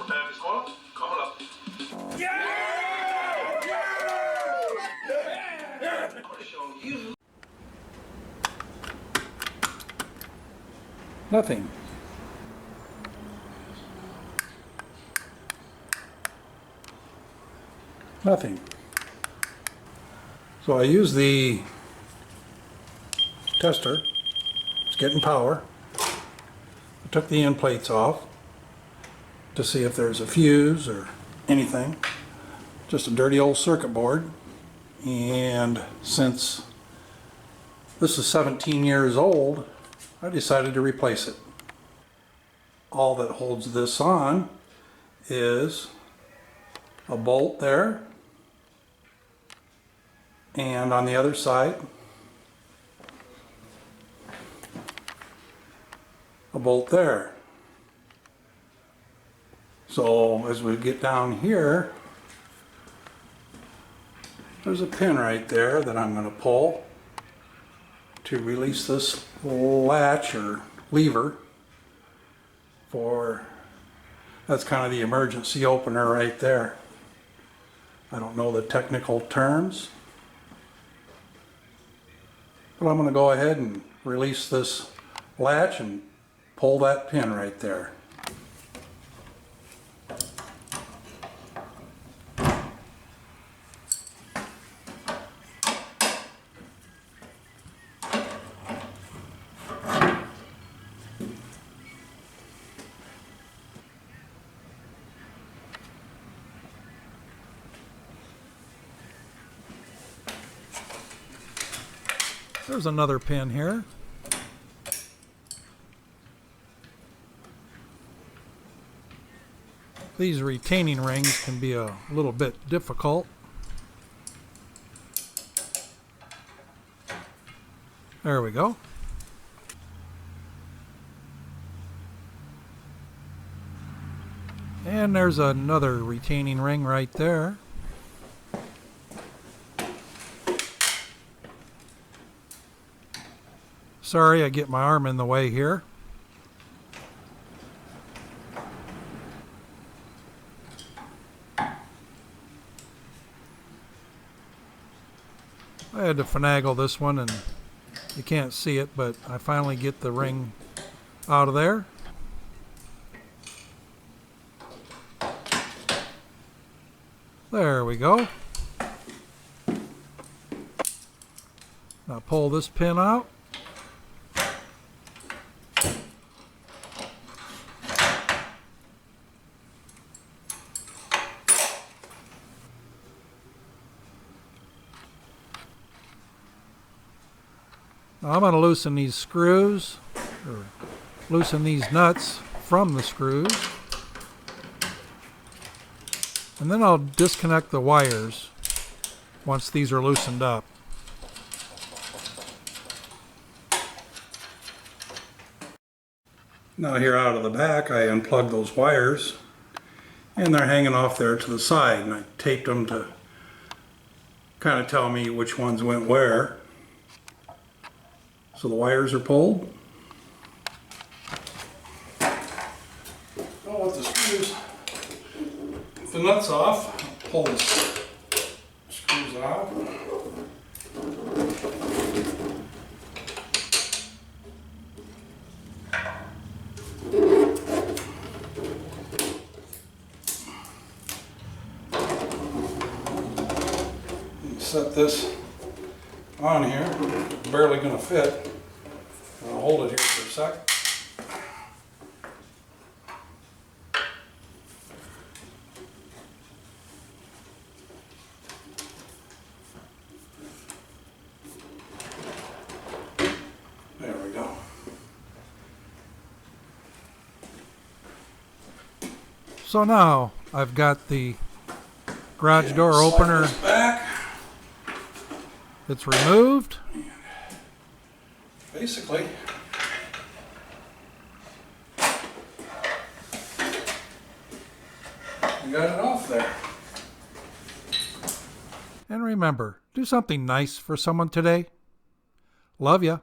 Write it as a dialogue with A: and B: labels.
A: for PappysCorner coming up. Yeah! I'm going to show you.
B: Nothing. Nothing. So I use the tester. It's getting power. I took the end plates off to see if there's a fuse or anything. Just a dirty old circuit board. And since this is 17 years old, I decided to replace it. All that holds this on is a bolt there, and on the other side a bolt there. So as we get down here, there's a pin right there that I'm going to pull to release this latch or lever for, that's kind of the emergency opener right there. I don't know the technical terms, but I'm going to go ahead and release this latch and pull that pin right there. There's another pin here. These retaining rings can be a little bit difficult. There we go. And there's another retaining ring right there. Sorry, I get my arm in the way here. I had to finagle this one, and you can't see it, but I finally get the ring out of there. There we go. Now pull this pin out. Now I'm going to loosen these screws, or loosen these nuts from the screws, and then I'll disconnect the wires once these are loosened up. Now here out of the back, I unplugged those wires, and they're hanging off there to the side, and I taped them to kind of tell me which ones went where. So the wires are pulled. Oh, with the screws, with the nuts off, pull the screws off. And set this on here. It's barely going to fit. I'll hold it here for a sec. There we go. So now I've got the garage door opener back. It's removed. Basically, I got it off there. And remember, do something nice for someone today. Love ya.